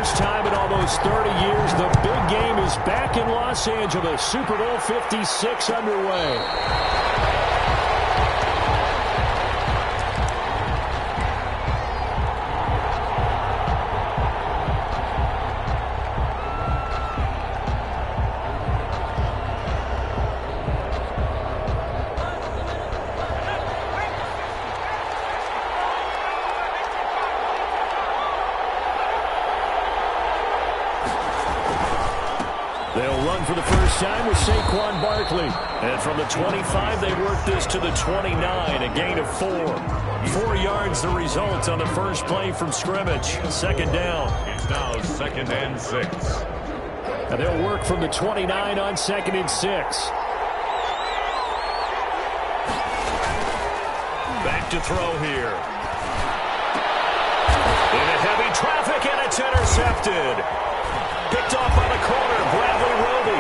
first time in almost 30 years, the big game is back in Los Angeles. Super Bowl 56 underway. They'll run for the first time with Saquon Barkley. And from the 25, they work this to the 29, a gain of 4. 4 yards the result on the first play from scrimmage. Second down. It's now 2nd and 6. And they'll work from the 29 on 2nd and 6. Back to throw here. Into heavy traffic, and it's intercepted. Picked off by the corner, Bradley Roby.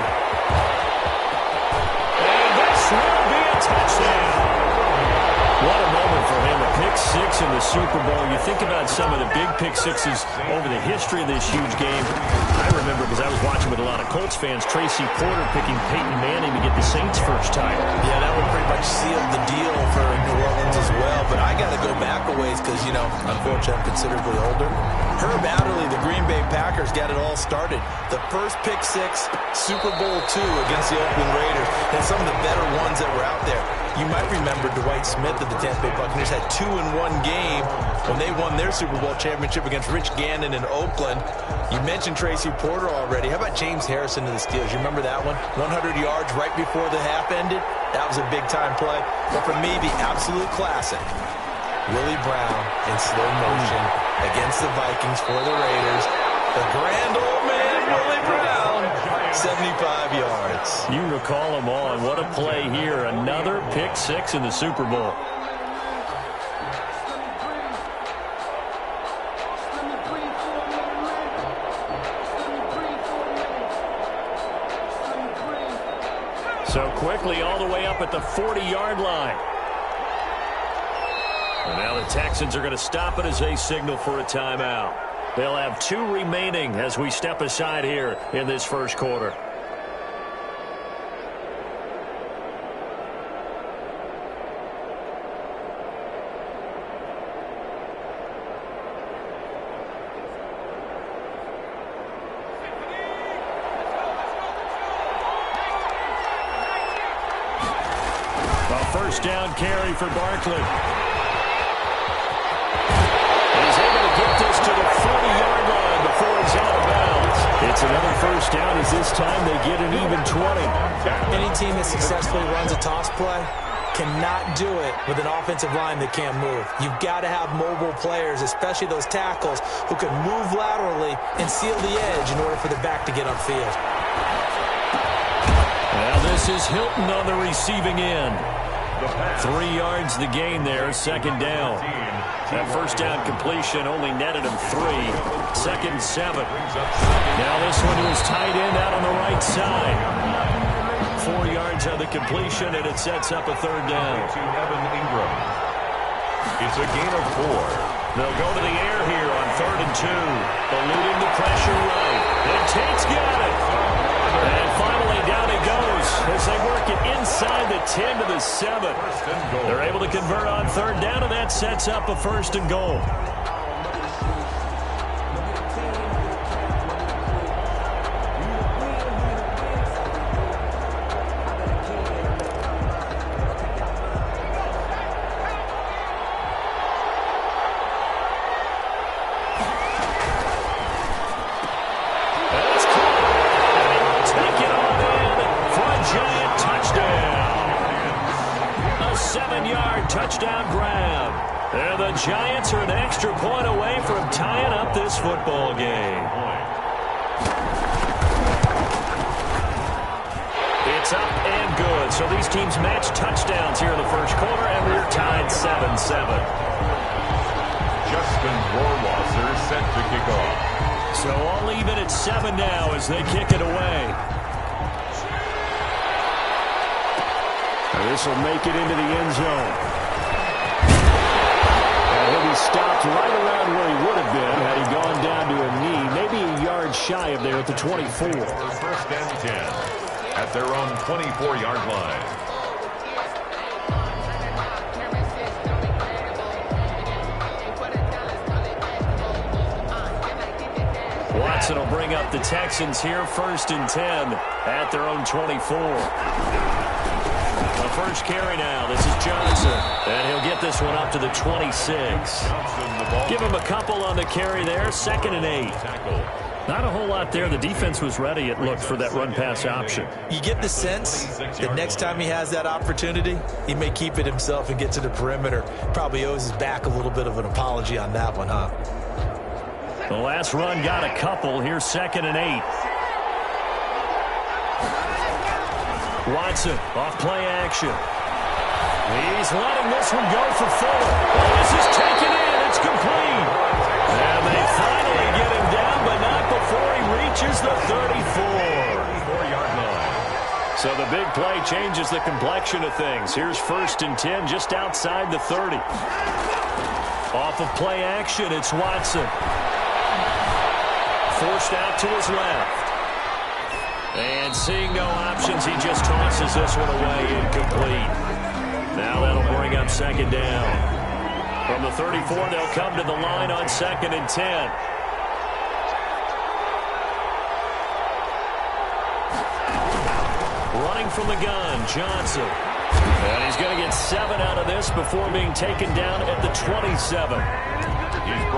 And this will be a touchdown. What a moment for him, a pick 6 in the Super Bowl. You think about some of the big pick 6s over the history of this huge game. I remember, because I was watching with a lot of Colts fans, Tracy Porter picking Peyton Manning to get the Saints' first title. Yeah, that would pretty much seal the deal for New Orleans as well. But I got to go back a ways because, you know, unfortunately I'm considerably older. Herb Adderley, the Green Bay Packers, got it all started. The first pick 6, Super Bowl II against the Oakland Raiders, and some of the better ones that were out there. You might remember Dwight Smith of the Tampa Bay Buccaneers had 2 in one game when they won their Super Bowl championship against Rich Gannon in Oakland. You mentioned Tracy Porter already. How about James Harrison of the Steelers? You remember that one? 100 yards right before the half ended? That was a big-time play. But for me, the absolute classic, Willie Brown in slow motion against the Vikings for the Raiders. The grand old man, Willie Brown, 75 yards. You recall them all, and what a play here. Another pick 6 in the Super Bowl. So quickly all the way up at the 40-yard line. And now the Texans are going to stop it as they signal for a timeout. They'll have 2 remaining as we step aside here in this first quarter. A first down carry for Barkley. Get this to the 40-yard line before it's out of bounds. It's another first down as this time they get an even 20. Any team that successfully runs a toss play cannot do it with an offensive line that can't move. You've got to have mobile players, especially those tackles, who can move laterally and seal the edge in order for the back to get upfield. Now this is Hilton on the receiving end. 3 yards the gain there, second down. That first down completion only netted him 3. 2nd and 7. Now this one to his tight end out on the right side. 4 yards on the completion, and it sets up a third down. To Evan Ingram. It's a gain of 4. They'll go to the air here on 3rd and 2. Eluding the pressure right. And Tate's got it. And finally down he goes as they work it inside the 10 to the 7. They're able to convert on 3rd down, and that sets up a 1st and goal. Touchdown grab. And the Giants are an extra point away from tying up this football game. It's up and good. So these teams match touchdowns here in the first quarter, and we're tied 7-7. Justin Rohrwasser set to kick off. So all even at 7 now as they kick it away. This will make it into the end zone. And he'll be stopped right around where he would have been had he gone down to a knee. Maybe a shy of there at the 24. First and 10 at their own 24-yard line. Watson will bring up the Texans here, first and 10 at their own 24. The first carry now. This is Johnson. And he'll get this one up to the 26. Give him a couple on the carry there. Second and 8. Not a whole lot there. The defense was ready, it looked, for that run-pass option. You get the sense that next time he has that opportunity, he may keep it himself and get to the perimeter. Probably owes his back a little bit of an apology on that one, huh? The last run got a couple. Here's second and 8. Watson off play action. He's letting this one go for 4. Oh, this is taken in. It's complete. And they finally get him down, but not before he reaches the 34-yard line. So the big play changes the complexion of things. Here's first and 10 just outside the 30. Off of play action, it's Watson. Forced out to his left. And seeing no options, he just tosses this one away, incomplete. Now that'll bring up second down. From the 34, they'll come to the line on second and 10. Running from the gun, Johnson. And he's going to get 7 out of this before being taken down at the 27.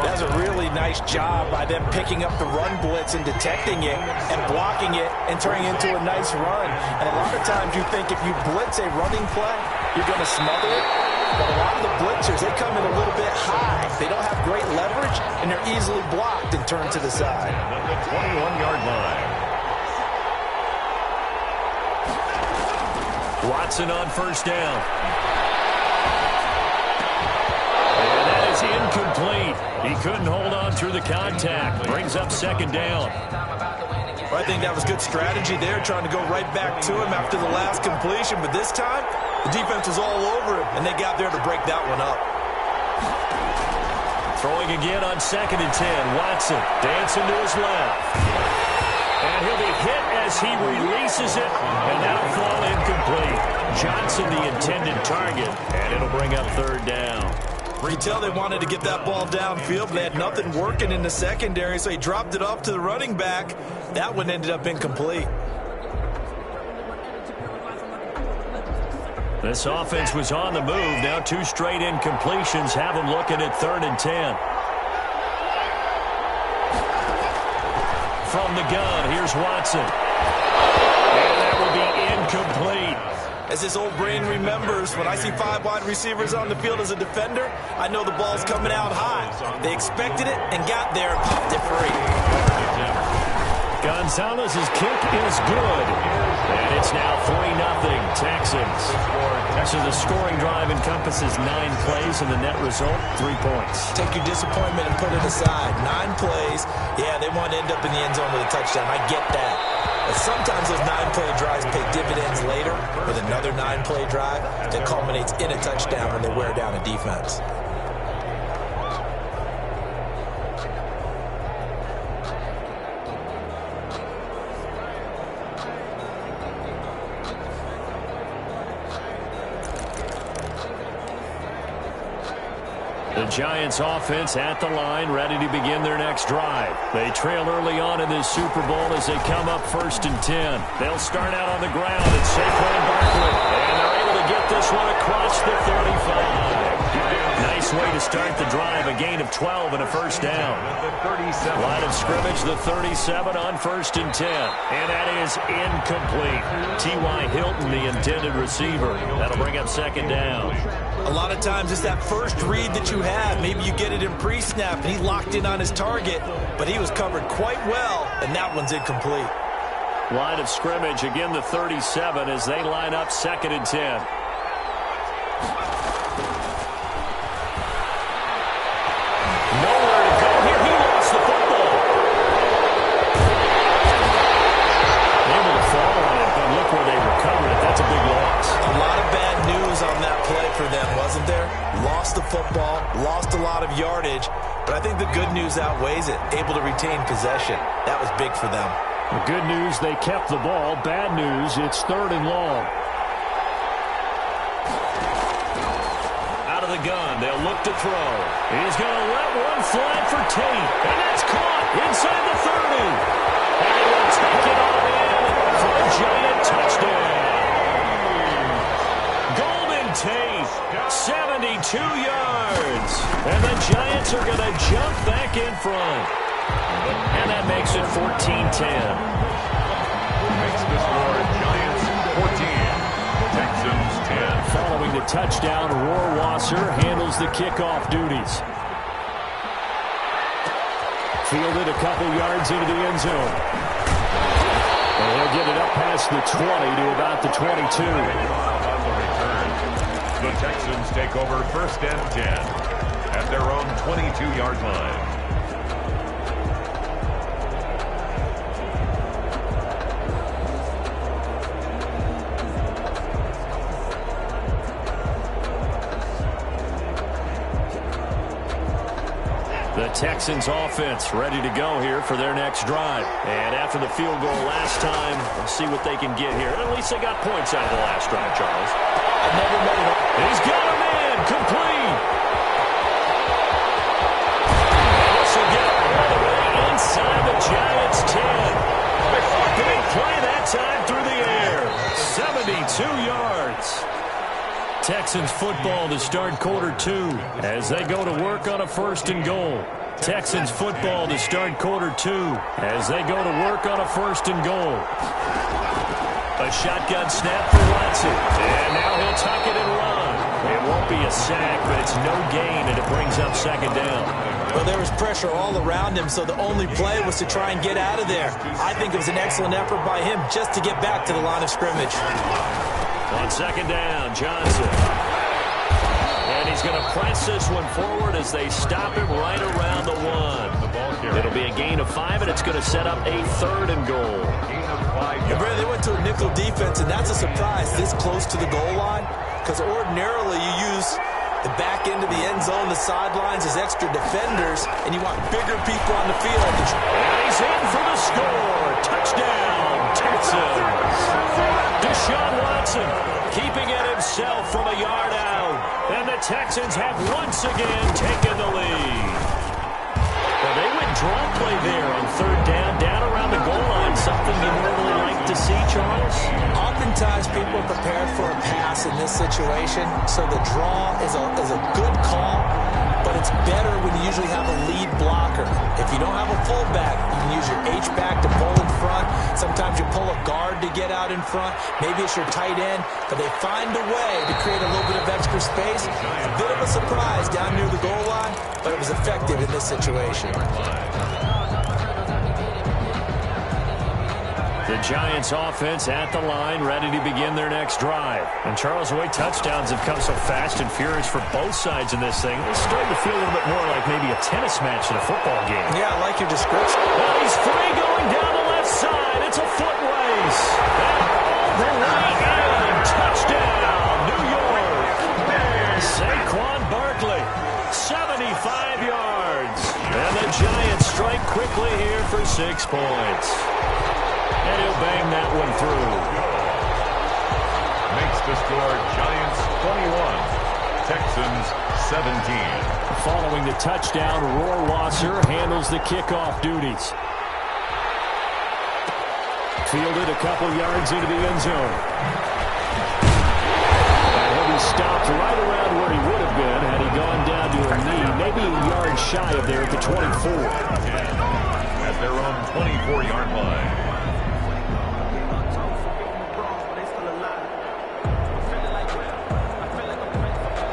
That's a really nice job by them picking up the run blitz and detecting it and blocking it and turning it into a nice run. And a lot of times you think if you blitz a running play, you're going to smother it. But a lot of the blitzers, they come in a little bit high. They don't have great leverage, and they're easily blocked and turned to the side. At the 21-yard line. Watson on first down. And that is incomplete. He couldn't hold on through the contact. Brings up second down. Well, I think that was good strategy there, trying to go right back to him after the last completion. But this time, the defense was all over him, and they got there to break that one up. Throwing again on second and 10. Watson dancing to his left. And he'll be hit as he releases it, and that'll fall incomplete. Johnson, the intended target, and it'll bring up third down. You tell they wanted to get that ball downfield, but they had nothing working in the secondary, so he dropped it off to the running back. That one ended up incomplete. This offense was on the move. Now 2 straight incompletions have them looking at third and 10. From the gun, here's Watson. And that will be incomplete. As his old brain remembers, when I see 5 wide receivers on the field as a defender, I know the ball's coming out high. They expected it and got there and popped it free. Gonzalez's kick is good. And it's now 3-0 Texans. So the scoring drive encompasses 9 plays, and the net result, 3 points. Take your disappointment and put it aside. 9 plays. Yeah, they want to end up in the end zone with a touchdown. I get that. But sometimes those 9-play drives pay dividends later with another 9-play drive that culminates in a touchdown when they wear down a defense. The Giants offense at the line, ready to begin their next drive. They trail early on in this Super Bowl as they come up first and 10. They'll start out on the ground at Saquon Barkley. And they're able to get this one across the 35. Nice way to start the drive, a gain of 12 and a first down. Line of scrimmage, the 37 on first and 10. And that is incomplete. T.Y. Hilton, the intended receiver. That'll bring up second down. A lot of times it's that first read that you have. Maybe you get it in pre-snap, and he locked in on his target, but he was covered quite well, and that one's incomplete. Line of scrimmage, again the 37 as they line up second and 10. Nowhere to go here. He lost the football. Able to fall on it, but look where they recovered it. That's a big loss. A lot of bad news on that play for them, wasn't there? Lost the football, lost a lot of yardage, but I think the good news outweighs it. Able to retain possession. That was big for them. The good news, they kept the ball. Bad news, it's 3rd and long. Out of the gun, they'll look to throw. He's going to let one fly for Tate, and that's caught inside the 30. And he will take it on in for a Giant touchdown. Golden Tate, 72 yards. And the Giants are going to jump back in front. And that makes it 14-10. Makes the score Giants 14, Texans 10. Following the touchdown, Rohrwasser handles the kickoff duties. Fielded a couple yards into the end zone. And he'll get it up past the 20 to about the 22. The Texans take over 1st and 10 at their own 22-yard line. The Texans offense ready to go here for their next drive. And after the field goal last time, we'll see what they can get here. At least they got points out of the last drive, Charles. I've never met it. He's got him in. Complete. And this will get all the way inside the Giants' 10. Big play that time through the air. 72 yards. Texans football to start quarter 2 as they go to work on a 1st and goal. Texans football to start quarter 2 as they go to work on a 1st and goal. A shotgun snap for Watson. And now he'll tuck it and run. It won't be a sack, but it's no gain, and it brings up 2nd down. Well, there was pressure all around him, so the only play was to try and get out of there. I think it was an excellent effort by him just to get back to the line of scrimmage. On 2nd down, Johnson. And he's going to press this one forward as they stop him right around the 1. It'll be a gain of 5, and it's going to set up a 3rd and goal. Yeah, Brad, they went to a nickel defense, and that's a surprise this close to the goal line, because ordinarily you use the back end of the end zone, the sidelines as extra defenders, and you want bigger people on the field. And he's in for the score. Touchdown, Texans. Deshaun Watson keeping it himself from a yard out. And the Texans have once again taken the lead. Well, they went draw play there on 3rd down, down around the goal line. Something you normally like to see, Charles? Oftentimes people are prepared for a pass in this situation, so the draw is a good call, but it's better when you usually have a lead blocker. If you don't have a fullback, you can use your H-back to pull in front. Sometimes you pull a guard to get out in front. Maybe it's your tight end, but they find a way to create a little bit of extra space. A bit of a surprise down near the goal line, but it was effective in this situation. The Giants offense at the line, ready to begin their next drive. And Charles, the way touchdowns have come so fast and furious for both sides in this thing, it's starting to feel a little bit more like maybe a tennis match than a football game. Yeah, I like your description. Well, he's free going down the left side. It's a foot race. And the right end, touchdown, New York. Saquon Barkley, 75 yards. And the Giants strike quickly here for 6 points. And he'll bang that one through. Makes the score Giants 21, Texans 17. Following the touchdown, Rohrwasser handles the kickoff duties. Fielded a couple yards into the end zone. And he'll be stopped right around where he would have been had he gone down to a knee, maybe a yard shy of there at the 24. At their own 24-yard line.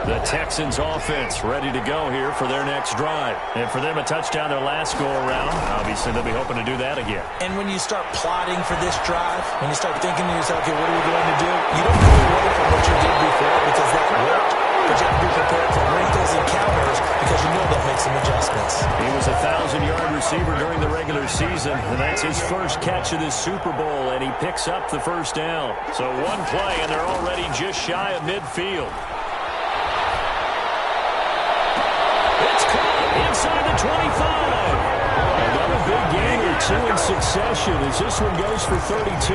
The Texans offense ready to go here for their next drive. And for them, a touchdown their last go-around. Obviously, they'll be hoping to do that again. And when you start plotting for this drive, when you start thinking to yourself, okay, what are we going to do? You don't move away from what you did before because that worked. But you have to be prepared for wrinkles and counters because you know they'll make some adjustments. He was a 1,000-yard receiver during the regular season, and that's his first catch of this Super Bowl, and he picks up the first down. So one play, and they're already just shy of midfield. It's caught inside the 25. Another big gain or two in succession as this one goes for 32.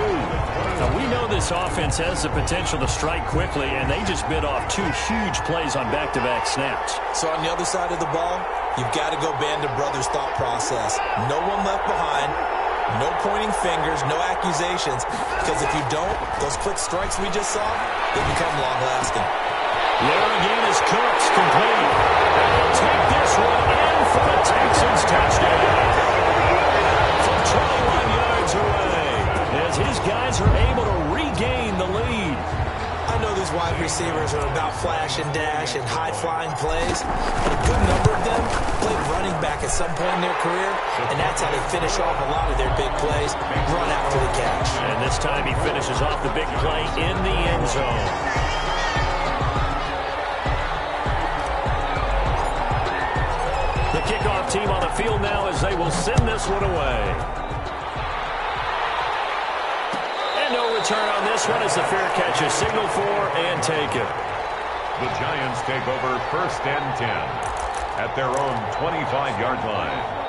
Now, we know this offense has the potential to strike quickly, and they just bit off two huge plays on back-to-back snaps. So on the other side of the ball, you've got to go band of brothers thought process. No one left behind, no pointing fingers, no accusations, because if you don't, those quick strikes we just saw, they become long-lasting. There again is Cooks, complete. They'll take this one in for the Texans touchdown. From 21 yards away, as his guys are able to regain the lead. I know these wide receivers are about flash and dash and high-flying plays, but a good number of them played running back at some point in their career, and that's how they finish off a lot of their big plays, run after the catch. And this time he finishes off the big play in the end zone. The kickoff team on the field now as they will send this one away. And no return on this one as the fair catch is signaled for and taken. The Giants take over 1st and 10 at their own 25-yard line.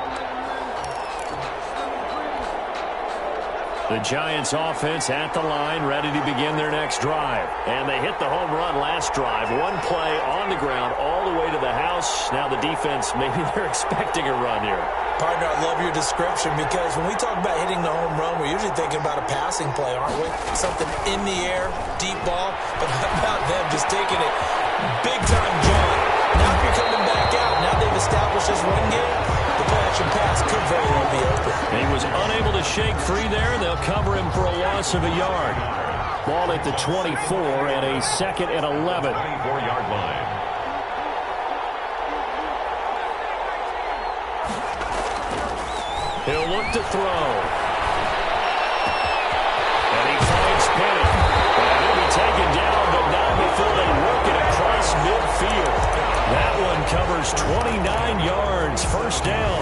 The Giants offense at the line, ready to begin their next drive. And they hit the home run last drive. One play on the ground all the way to the house. Now the defense, maybe they're expecting a run here. Partner, I love your description because when we talk about hitting the home run, we're usually thinking about a passing play, aren't we? Something in the air, deep ball. But how about them just taking it big-time jaunt? Now if you're coming back out, now they've established this run game, the play-action pass could very well be open. He was unable to shake free there. They'll cover him for a loss of a yard. Ball at the 24 and a 2nd and 11. 24-yard line. He'll look to throw. And he finds Penny. And he'll be taken down, but not before they work it across midfield. That one covers 29 yards. 1st down.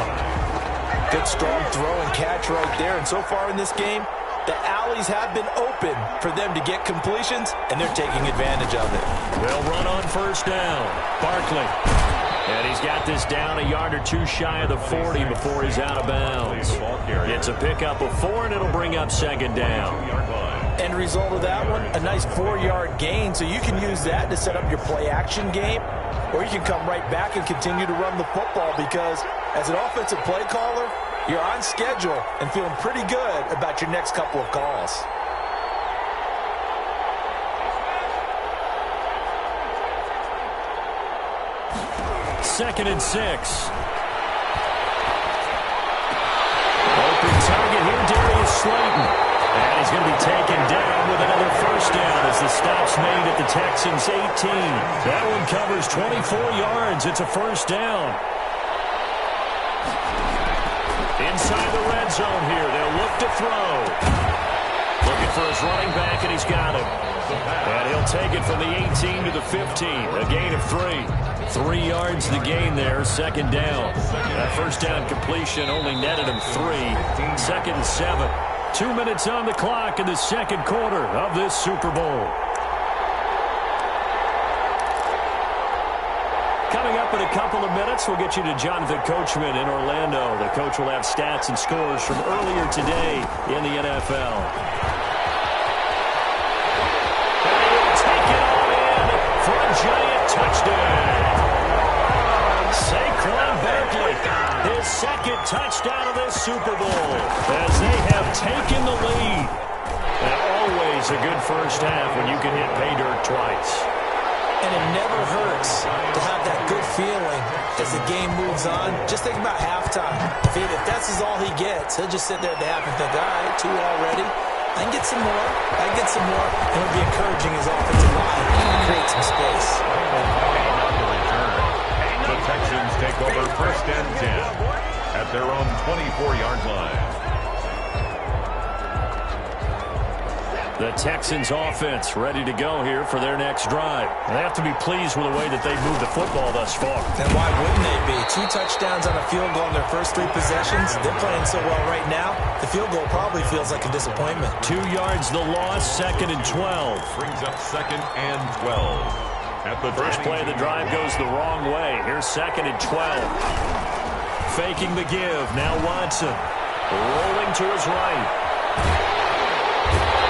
Good strong throw and catch right there. And so far in this game, the alleys have been open for them to get completions, and they're taking advantage of it. They'll run on 1st down. Barkley. And he's got this down a yard or two shy of the 40 before he's out of bounds. It's a pickup of 4, and it'll bring up 2nd down. End result of that one, a nice 4-yard gain, so you can use that to set up your play-action game, or you can come right back and continue to run the football because as an offensive play caller, you're on schedule and feeling pretty good about your next couple of calls. Second and 6. Open target here, Darius Slayton. And he's going to be taken down with another 1st down as the stop's made at the Texans' 18. That one covers 24 yards. It's a 1st down. Inside the red zone here. They'll look to throw. Looking for his running back, and he's got him. And he'll take it from the 18 to the 15. A gain of 3. 3 yards the gain there, 2nd down. That 1st down completion only netted him 3. 2nd and 7. 2 minutes on the clock in the 2nd quarter of this Super Bowl. Coming up in a couple of minutes, we'll get you to Jonathan Coachman in Orlando. The coach will have stats and scores from earlier today in the NFL. And he'll take it all in for a giant touchdown. Saquon Barkley, his 2nd touchdown of this Super Bowl as they have taken the lead. And always a good 1st half when you can hit pay dirt twice. And it never hurts to have that good feeling as the game moves on. Just think about halftime. If that's all he gets, he'll just sit there at the half and think, all right, 2 already. I can get some more. I can get some more. And he'll be encouraging his offensive line to create some space. The Texans take over 1st and 10 at their own 24-yard line. The Texans offense ready to go here for their next drive. They have to be pleased with the way that they've moved the football thus far. And why wouldn't they be? 2 touchdowns on a field goal in their first 3 possessions. They're playing so well right now, the field goal probably feels like a disappointment. 2 yards the loss, 2nd and 12. Brings up 2nd and 12. First play of the drive goes the wrong way. Here's 2nd and 12. Faking the give. Now Watson. Rolling to his right.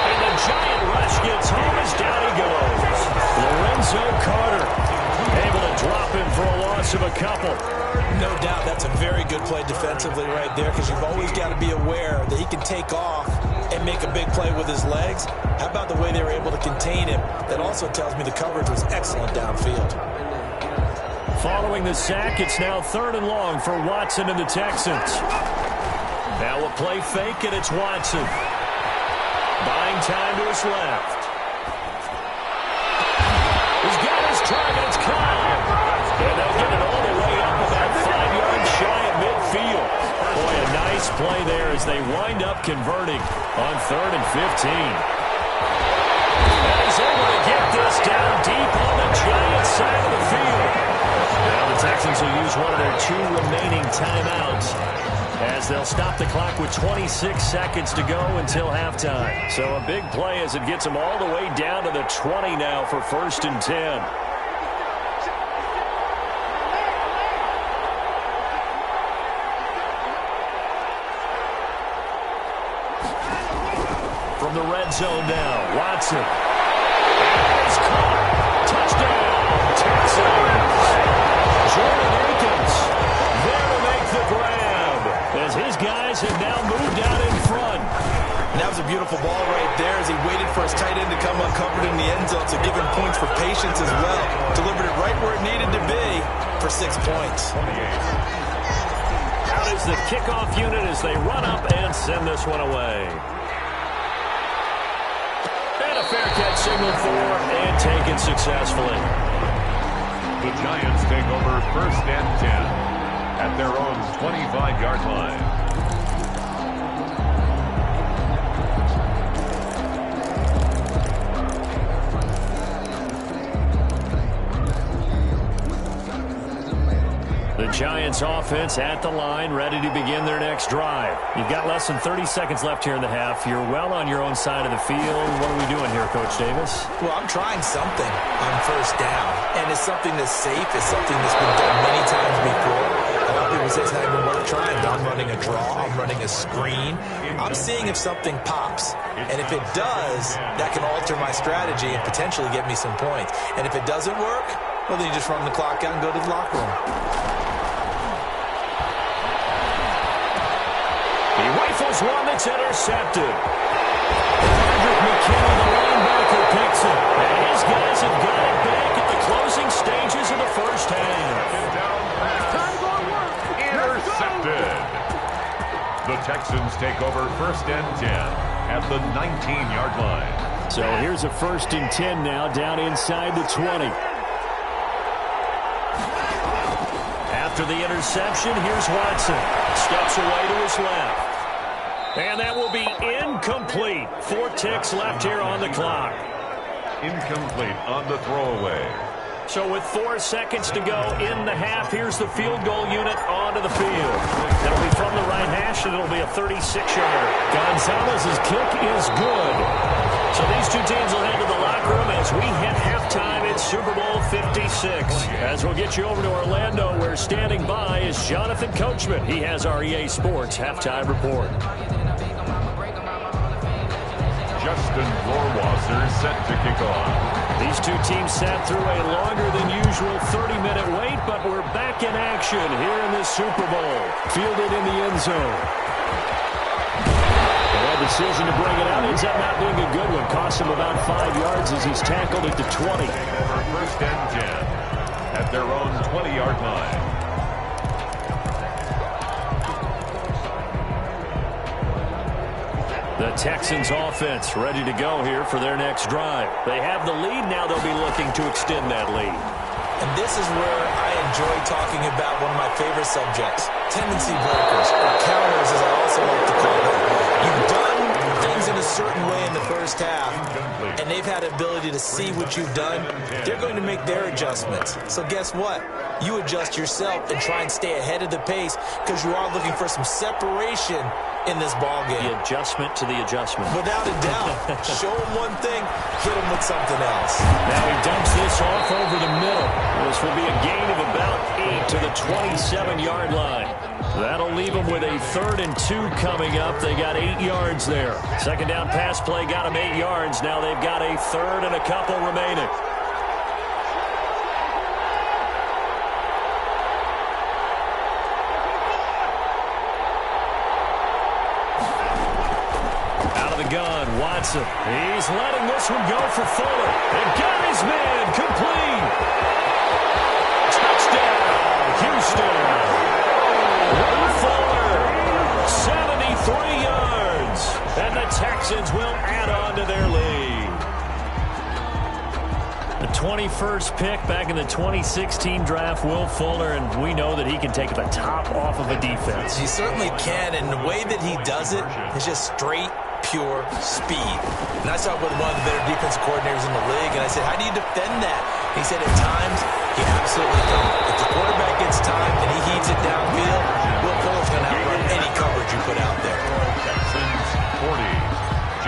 And the giant rush gets home as down he goes. Lorenzo Carter able to drop him for a loss of a couple. No doubt that's a very good play defensively right there, because you've always got to be aware that he can take off and make a big play with his legs. How about the way they were able to contain him? That also tells me the coverage was excellent downfield. Following the sack, it's now 3rd and long for Watson and the Texans. Now a play fake, and it's Watson. Buying time to his left. He's got his target. It's caught. And they'll get it all the way up about 5 yards shy of midfield. Boy, a nice play there as they wind up converting on 3rd and 15. And he's able to get this down deep on the Giants side of the field. Now the Texans will use one of their 2 remaining timeouts, as they'll stop the clock with 26 seconds to go until halftime. So a big play as it gets them all the way down to the 20 now for 1st and 10. From the red zone now, Watson. It's caught. Touchdown, Texans. Jordan Akins there to make the grab, as his guys have now moved out in front. And that was a beautiful ball right there as he waited for his tight end to come uncovered in the end zone, so give him points for patience as well. Delivered it right where it needed to be for 6 points. Out is the kickoff unit as they run up and send this one away. And a fair catch signaled for and taken successfully. The Giants take over 1st and 10 at their own 25-yard line. The Giants offense at the line, ready to begin their next drive. You've got less than 30 seconds left here in the half. You're well on your own side of the field. What are we doing here, Coach Davis? Well, I'm trying something on 1st down, and it's something that's safe. It's something that's been done many times before. A lot of people say it's not even worth trying, but I'm running a draw. I'm running a screen. I'm seeing if something pops, and if it does, that can alter my strategy and potentially get me some points. And if it doesn't work, well, then you just run the clock out and go to the locker room. He rifles one that's intercepted. Patrick McKinney, the linebacker, picks it. And his guys have got it back at the closing stages of the first half. Intercepted. The Texans take over 1st and 10 at the 19-yard line. So here's a 1st and 10 now, down inside the 20. After the interception, here's Watson. Steps away to his left. And that will be incomplete. 4 ticks left here on the clock. Incomplete on the throwaway. So with 4 seconds to go in the half, here's the field goal unit onto the field. It'll be from the right hash, and it'll be a 36-yarder. Gonzalez's kick is good. So these 2 teams will head to the locker room as we hit halftime in Super Bowl 56. As we'll get you over to Orlando, where standing by is Jonathan Coachman. He has our EA Sports halftime report. Justin Rohrwasser set to kick off. These 2 teams sat through a longer than usual 30-minute wait, but we're back in action here in the Super Bowl. Fielded in the end zone. The decision to bring it out ends up not being a good one. Cost him about 5 yards as he's tackled at the 20. Over 1st and 10 at their own 20-yard line. The Texans offense ready to go here for their next drive. They have the lead. Now they'll be looking to extend that lead. And this is where I enjoy talking about one of my favorite subjects, tendency breakers, or counters as I also like to call them. You've done things in a certain way in the first half, and they've had the ability to see what you've done. They're going to make their adjustments. So guess what? You adjust yourself and try and stay ahead of the pace, because you are looking for some separation in this ball game. The adjustment to the adjustment. Without a doubt. Show them one thing, hit them with something else. Now he dumps this off over the 37-yard line. That'll leave them with a 3rd and 2 coming up. They got 8 yards there. Second down pass play got them 8 yards. Now they've got a 3rd and a couple remaining. Gun, Watson. He's letting this one go for Fuller. And got his man complete. Touchdown, Houston. Will Fuller, 73 yards. And the Texans will add on to their lead. The 21st pick back in the 2016 draft, Will Fuller, and we know that he can take the top off of a defense. He certainly can, and the way that he does it is just straight, pure speed. And I saw it with one of the better defensive coordinators in the league, and I said, how do you defend that? He said, at times, you absolutely don't. If the quarterback gets time and he heaves it downfield, Will Fuller's going to outrun any coverage you put out there.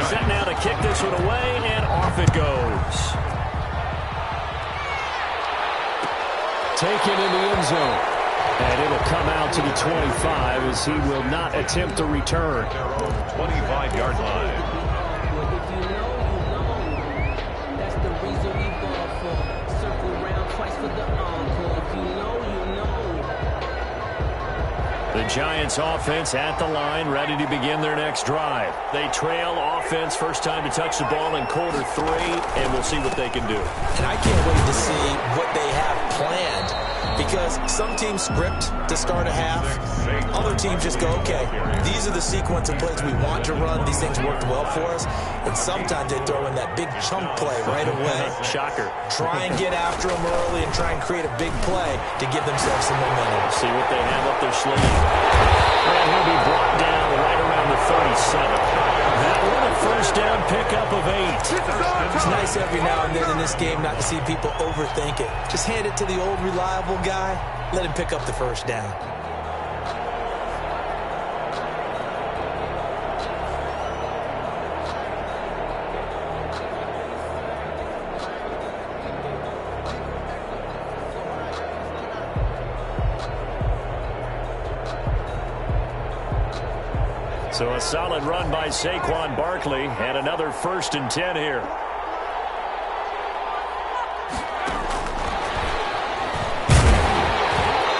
Set now to kick this one away, and off it goes. Taken in the end zone. And it'll come out to the 25 as he will not attempt to return. 25-yard line. If you know, that's the reason we ball for. Circle around twice for the encore. If you know, you know. The Giants offense at the line, ready to begin their next drive. They trail offense, first time to touch the ball in quarter 3, and we'll see what they can do. And I can't wait to see what they have planned. Because some teams script to start a half. Other teams just go, okay, these are the sequence of plays we want to run. These things worked well for us. And sometimes they throw in that big chunk play right away. Shocker. Try and get after them early and try and create a big play to give themselves some momentum. See what they have up their sleeve. And he'll be brought down right around the 37. That one a first down pickup of 8. It's nice every now and then in this game not to see people overthink it. Just hand it to the old reliable guy. Let him pick up the first down. So a solid run by Saquon Barkley and another 1st and 10 here.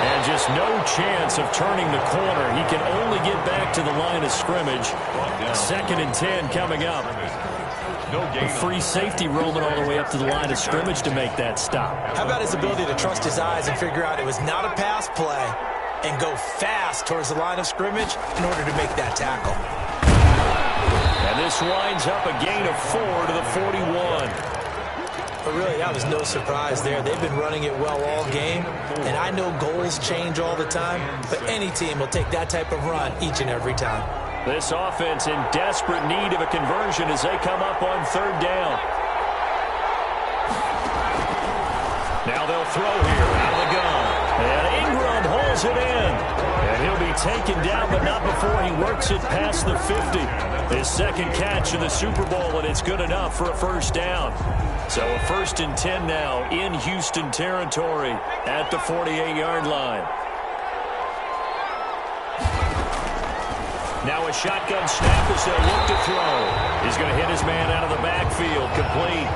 And just no chance of turning the corner. He can only get back to the line of scrimmage. 2nd and 10 coming up. A free safety roaming all the way up to the line of scrimmage to make that stop. How about his ability to trust his eyes and figure out it was not a pass play and go fast towards the line of scrimmage in order to make that tackle. And this winds up a gain of 4 to the 41. But really, that was no surprise there. They've been running it well all game, and I know goals change all the time, but any team will take that type of run each and every time. This offense in desperate need of a conversion as they come up on 3rd down. Now they'll throw here out of the gun. And Ingram holds it in. And he'll be taken down, but not before he works it past the 50. His 2nd catch of the Super Bowl, and it's good enough for a first down. So a 1st and 10 now in Houston territory at the 48-yard line. Now a shotgun snap as they'll look to throw. He's going to hit his man out of the backfield. Complete.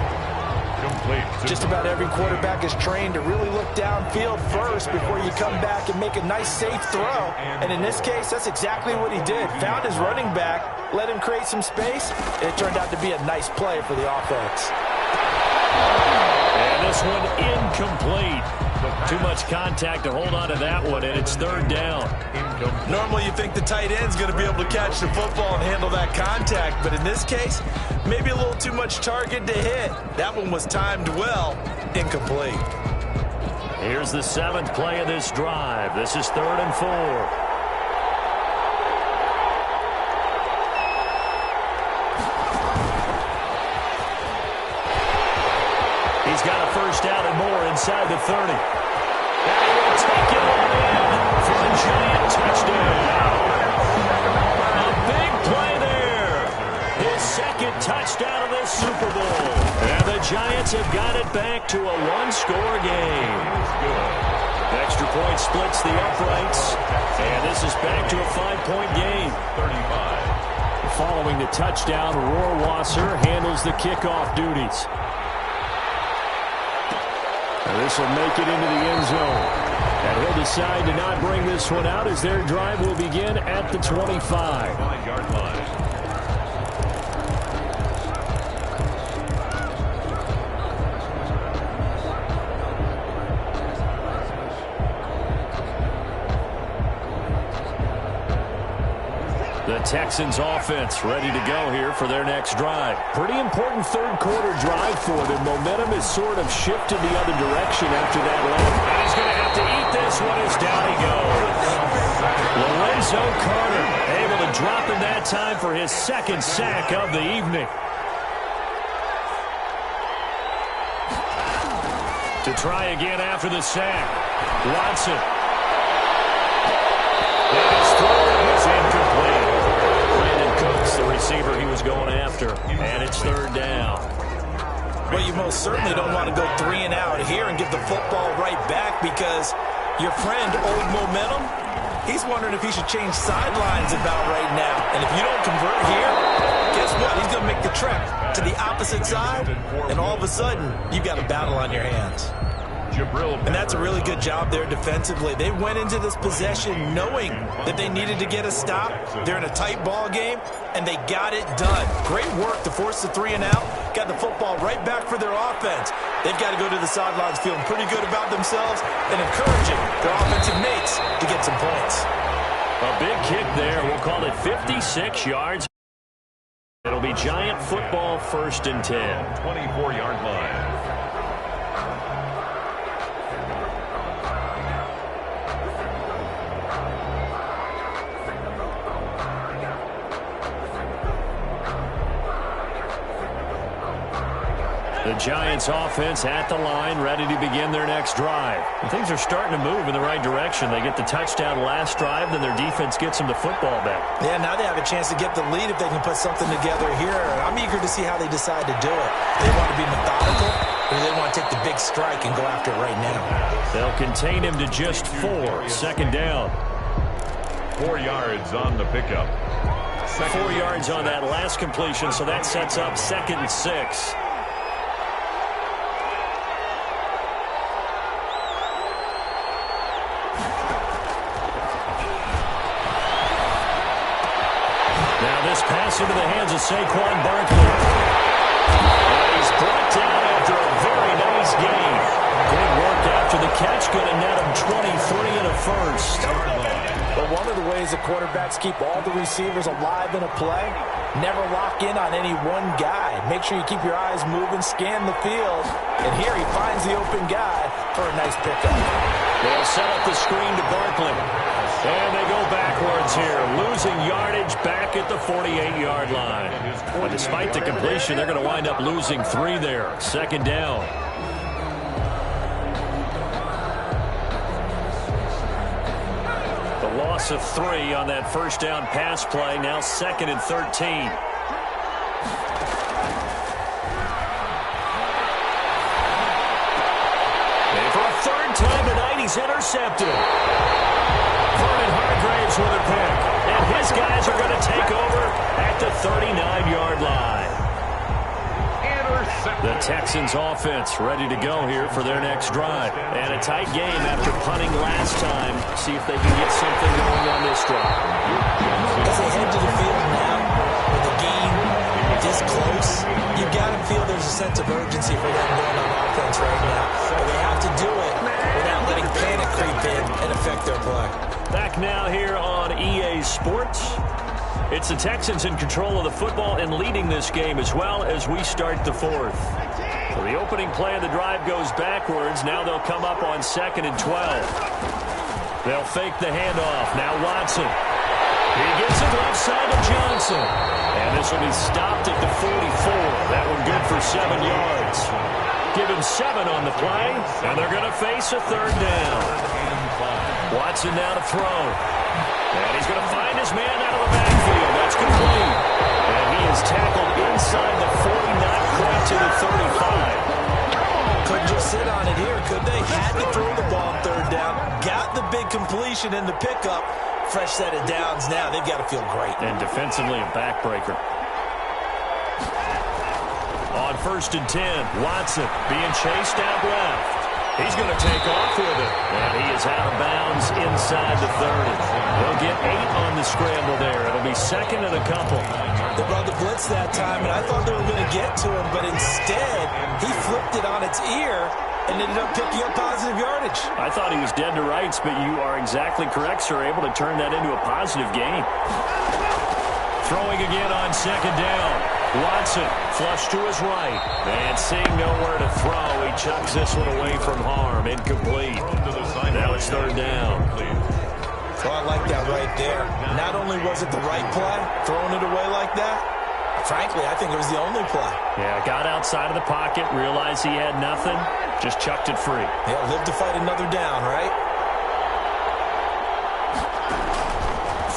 Just about every quarterback is trained to really look downfield first before you come back and make a nice, safe throw. And in this case, that's exactly what he did. Found his running back, let him create some space, and it turned out to be a nice play for the offense. And this one incomplete. Too much contact to hold on to that one, and it's 3rd down. Normally you think the tight end's going to be able to catch the football and handle that contact, but in this case, maybe a little too much target to hit. That one was timed well, incomplete. Here's the 7th play of this drive. This is 3rd and 4. He's got a first down and more inside the 30. And he will take it all in for a giant touchdown. A big play there. His 2nd touchdown of this Super Bowl. And the Giants have got it back to a 1-score game. Extra point splits the uprights. And this is back to a 5-point game. 35. Following the touchdown, Rohrwasser handles the kickoff duties. And this will make it into the end zone. And he'll decide to not bring this one out as their drive will begin at the 25. 5-yard line. The Texans offense ready to go here for their next drive. Pretty important third quarter drive for them. Momentum has sort of shifted the other direction after that leg. And he's going to have to eat this one as down he goes. Lorenzo Carter able to drop in that time for his second sack of the evening. To try again after the sack. Watson. And his throw is incomplete. The receiver he was going after, and it's third down. Well, you most certainly don't want to go 3 and out here and give the football right back because your friend, Old Momentum, he's wondering if he should change sidelines about right now. And if you don't convert here, guess what? He's going to make the trek to the opposite side, and all of a sudden, you've got a battle on your hands. And that's a really good job there defensively. They went into this possession knowing that they needed to get a stop. They're in a tight ball game, and they got it done. Great work to force the 3 and out. Got the football right back for their offense. They've got to go to the sidelines feeling pretty good about themselves and encouraging their offensive mates to get some points. A big kick there. We'll call it 56 yards. It'll be Giant football, 1st and 10. 24-yard line. The Giants offense at the line, ready to begin their next drive. And things are starting to move in the right direction. They get the touchdown last drive, then their defense gets them the football back. Yeah, now they have a chance to get the lead if they can put something together here. I'm eager to see how they decide to do it. They want to be methodical, or they want to take the big strike and go after it right now. They'll contain him to just 4. Second down. 4 yards on the pickup. 4 yards on that last completion, so that sets up 2nd and 6. Pass into the hands of Saquon Barkley. And he's brought down after a very nice game. Good work after the catch. Going to net him 23 and a first. But one of the ways the quarterbacks keep all the receivers alive in a play, never lock in on any one guy. Make sure you keep your eyes moving, scan the field. And here he finds the open guy for a nice pickup. They'll set up the screen to Barkley. And they go backwards here, losing yardage back at the 48-yard line. But despite the completion, they're going to wind up losing 3 there. 2nd down. The loss of 3 on that 1st down pass play, now 2nd and 13. And for a 3rd time tonight, he's intercepted. Hargraves with a pick, and his guys are going to take over at the 39-yard line. The Texans offense ready to go here for their next drive. And a tight game after punting last time. See if they can get something going on this drive. As they head to the field now, with the game this close, you've got to feel there's a sense of urgency for them going on offense right now. But they have to do it without letting panic creep in and affect their play. Back now here on EA Sports. It's the Texans in control of the football and leading this game as well as we start the 4th. So the opening play of the drive goes backwards. Now they'll come up on 2nd and 12. They'll fake the handoff. Now Watson. He gets it left side to Johnson. And this will be stopped at the 44. That one good for 7 yards. Give him 7 on the play, and they're going to face a 3rd down. Watson now to throw. And he's going to find his man out of the backfield. That's complete. And he is tackled inside the 40, not quite to the 35. couldn't just sit on it here, could they? Had to throw the ball on third down. Got the big completion in the pickup. Fresh set of downs now. They've got to feel great. And defensively, a backbreaker. On 1st and 10, Watson being chased out left. He's going to take off with it. And he is out of bounds inside the 30. They'll get 8 on the scramble there. It'll be 2nd and a couple. They brought the blitz that time, and I thought they were going to get to him, but instead, he flipped it on its ear and ended up picking up positive yardage. I thought he was dead to rights, but you are exactly correct, sir. Able to turn that into a positive gain. Throwing again on 2nd down. Watson, flush to his right. And seeing nowhere to throw, he chucks this one away from harm. Incomplete. Now it's 3rd down. Well, I like that right there. Not only was it the right play, throwing it away like that, frankly, I think it was the only play. Yeah, got outside of the pocket, realized he had nothing, just chucked it free. Yeah, live to fight another down, right?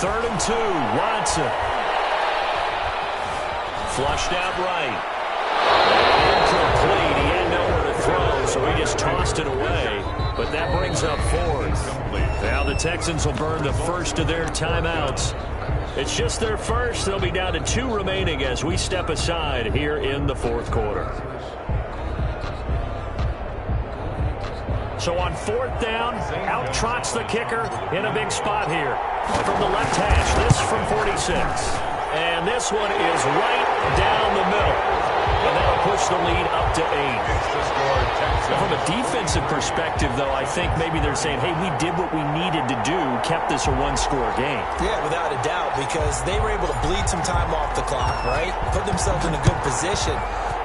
3rd and 2, Watson. Flushed out right. Incomplete. He had nowhere to throw, so he just tossed it away. But that brings up 4th. Now the Texans will burn the first of their timeouts. It's just their first. They'll be down to 2 remaining as we step aside here in the 4th quarter. So on 4th down, out trots the kicker in a big spot here. From the left hash, this from 46. And this one is right down the middle. And that'll push the lead up to 8. From a defensive perspective, though, I think maybe they're saying, hey, we did what we needed to do, kept this a 1-score game. Yeah, without a doubt, because they were able to bleed some time off the clock, right? Put themselves in a good position,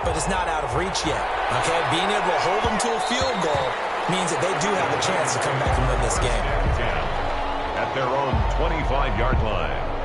but it's not out of reach yet, okay? Being able to hold them to a field goal means that they do have a chance to come back and win this game. At their own 25-yard line.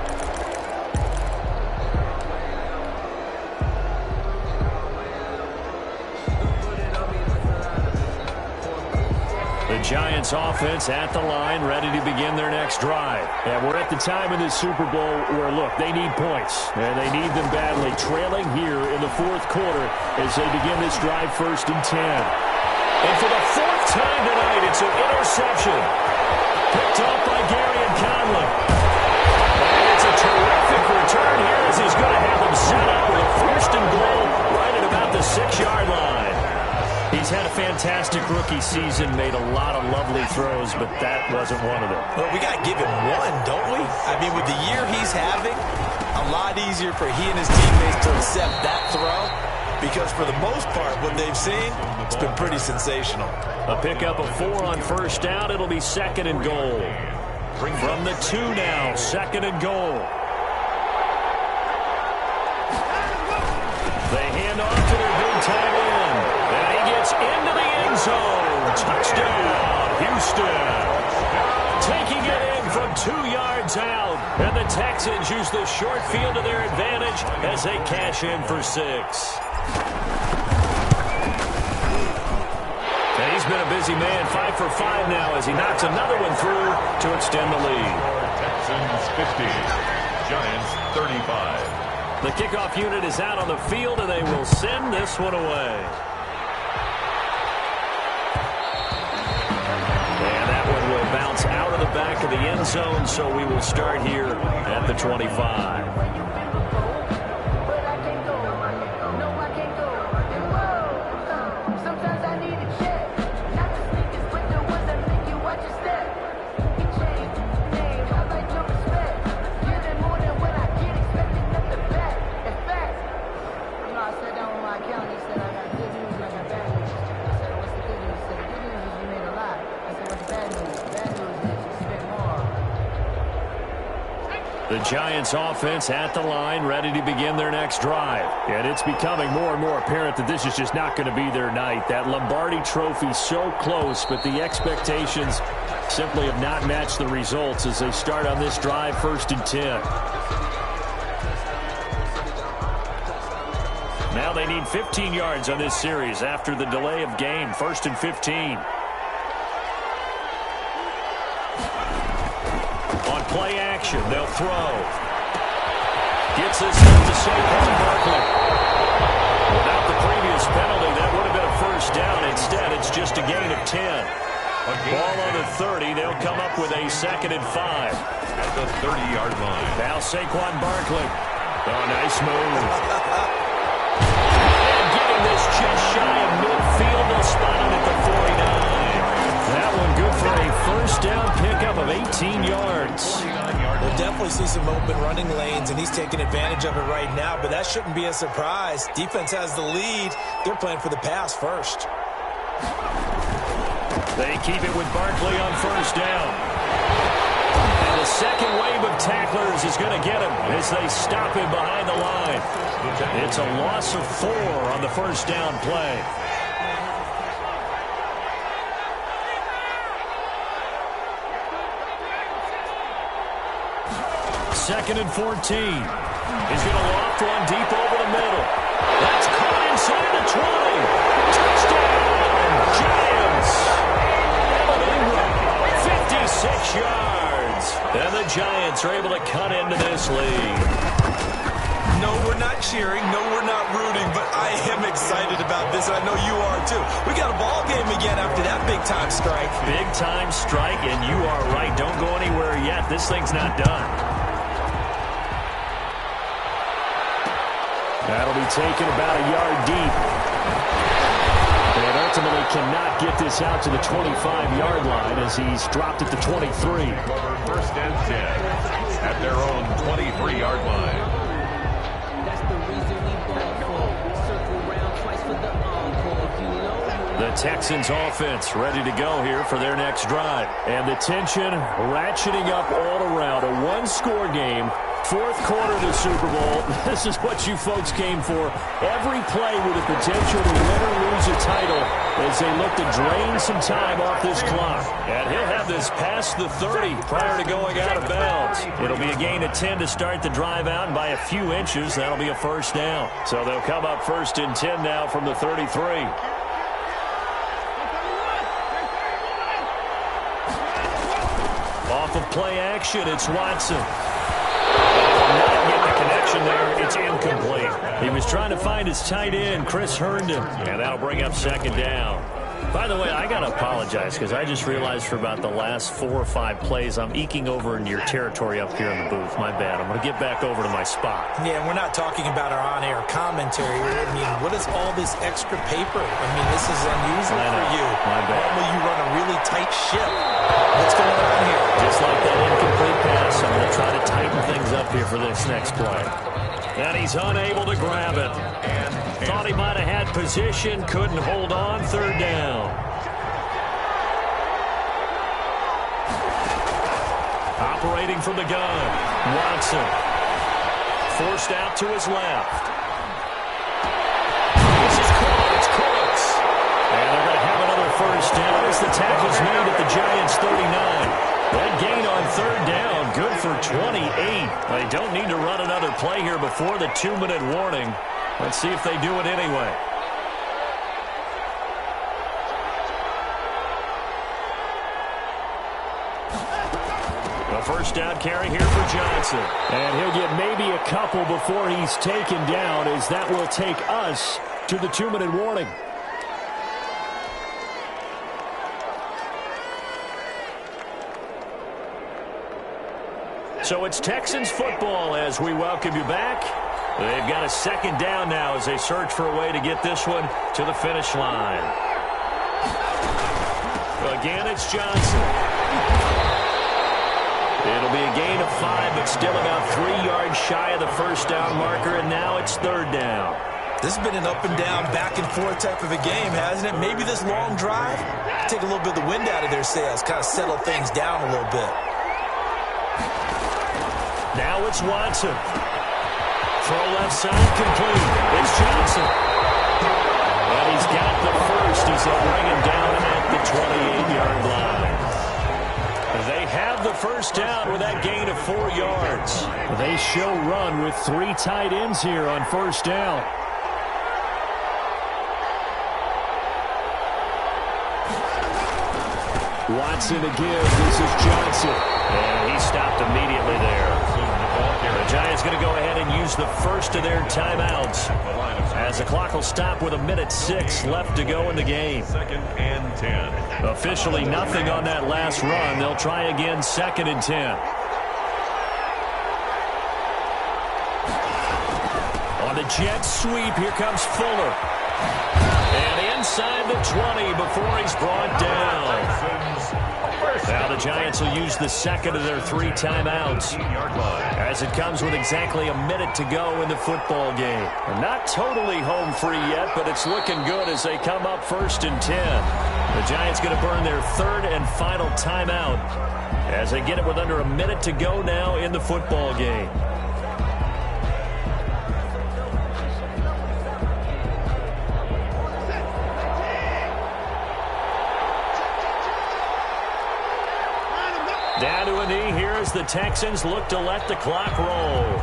The Giants offense at the line, ready to begin their next drive. And we're at the time in this Super Bowl where, look, they need points. And they need them badly. Trailing here in the 4th quarter as they begin this drive 1st and 10. And for the 4th time tonight, it's an interception. Picked off by Gary and Conley. And it's a terrific return here as he's going to have them set up with a 1st and goal right at about the 6-yard line. He's had a fantastic rookie season, made a lot of lovely throws, but that wasn't one of them. Well, we got to give him one, don't we? I mean, with the year he's having, a lot easier for he and his teammates to accept that throw because for the most part, what they've seen, it's been pretty sensational. A pickup of 4 on 1st down. It'll be 2nd and goal. From the 2 now, 2nd and goal. They hand off to their big tight end. And he gets into the end zone. Touchdown, Houston. Taking it in from 2 yards out. And the Texans use the short field to their advantage as they cash in for 6. And he's been a busy man, 5 for 5 now as he knocks another one through to extend the lead. Texans 50, Giants 35. The kickoff unit is out on the field, and they will send this one away. And that one will bounce out of the back of the end zone, so we will start here at the 25. The Giants offense at the line, ready to begin their next drive. And it's becoming more and more apparent that this is just not going to be their night. That Lombardi trophy so close, but the expectations simply have not matched the results as they start on this drive 1st and 10. Now they need 15 yards on this series after the delay of game. 1st and 15. Play action. They'll throw. Gets this up to Saquon Barkley. Without the previous penalty, that would have been a 1st down. Instead, it's just a gain of 10. Ball on the 30. They'll come up with a 2nd and 5. At the 30-yard line. Now Saquon Barkley. Oh, nice move. And getting this just shy of midfield. They'll spot it at the 49. That one good for a first down pickup of 18 yards. We'll definitely see some open running lanes, and he's taking advantage of it right now, but that shouldn't be a surprise. Defense has the lead. They're playing for the pass first. They keep it with Barkley on first down. And the second wave of tacklers is going to get him as they stop him behind the line. It's a loss of 4 on the first down play. 2nd and 14. He's going to loft one deep over the middle. That's caught inside the 20. Touchdown, Giants. Evan Ingram, 56 yards. And the Giants are able to cut into this lead. No, we're not cheering. No, we're not rooting, but I am excited about this, and I know you are too. We got a ball game again after that big-time strike. Big-time strike, and you are right. Don't go anywhere yet. This thing's not done. That'll be taken about a yard deep. And ultimately cannot get this out to the 25-yard line as he's dropped at the 23. First and 10 at their own 23-yard line. That's the reason we ball for. Circle round twice for the encore. If you know. The Texans offense ready to go here for their next drive. And the tension ratcheting up all around. A one-score game. 4th quarter of the Super Bowl. This is what you folks came for. Every play with the potential to win or lose a title as they look to drain some time off this clock. And he'll have this past the 30 prior to going out of bounds. It'll be a gain of 10 to start the drive out, and by a few inches, that'll be a first down. So they'll come up 1st and 10 now from the 33. Off of play action, it's Watson. Not get the connection there. It's incomplete. He was trying to find his tight end, Chris Herndon, and that'll bring up 2nd down. By the way, I got to apologize because I just realized for about the last 4 or 5 plays, I'm eking over into your territory up here in the booth. My bad. I'm going to get back over to my spot. Yeah, we're not talking about our on-air commentary. I mean, what is all this extra paper? I mean, this is unusual for you. My bad. Normally you run a really tight ship. What's going on here? Just like that incomplete pass, I'm going to try to tighten things up here for this next play. And he's unable to grab it. Thought he might have had position, couldn't hold on, 3rd down. Operating from the gun, Watson. Forced out to his left. This is caught, it's Cooks. And they're going to have another first down as the tackle's made at the Giants' 39. That gain on 3rd down, good for 28. They don't need to run another play here before the 2-minute warning. Let's see if they do it anyway. A first down carry here for Johnson. And he'll get maybe a couple before he's taken down, as that will take us to the 2-minute warning. So it's Texans football as we welcome you back. They've got a 2nd down now as they search for a way to get this one to the finish line. Again, it's Johnson. It'll be a gain of 5, but still about 3 yards shy of the first down marker, and now it's 3rd down. This has been an up and down, back and forth type of a game, hasn't it? Maybe this long drive, take a little bit of the wind out of their sails, kind of settle things down a little bit. Now it's Watson. Throw left side complete. It's Johnson. And he's got the first as they bring him down at the 28-yard line. They have the first down with that gain of 4 yards. They show run with 3 tight ends here on first down. Watson again. This is Johnson. And he stopped immediately there. football carry. The Giants going to go ahead and use the first of their timeouts as the clock will stop with 1:06 left to go in the game. 2nd and 10. Officially nothing on that last run. They'll try again 2nd and 10. On the jet sweep, here comes Fuller. And inside the 20 before he's brought down. Now the Giants will use the second of their 3 timeouts as it comes with exactly 1 minute to go in the football game. They're not totally home free yet, but it's looking good as they come up 1st and 10. The Giants going to burn their 3rd and final timeout as they get it with under 1 minute to go now in the football game. Down to a knee here as the Texans look to let the clock roll.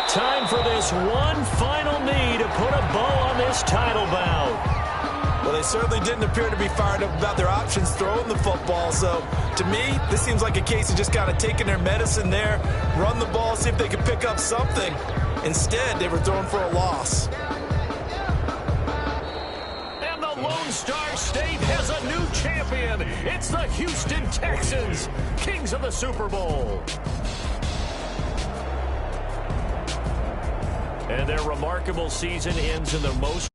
Time for this one final knee to put a bow on this title bout. Well, they certainly didn't appear to be fired up about their options throwing the football. So, to me, this seems like a case of just kind of taking their medicine there, run the ball, see if they could pick up something. Instead, they were throwing for a loss. And the Lone Star State has a new champion. It's the Houston Texans, kings of the Super Bowl. And their remarkable season ends in the most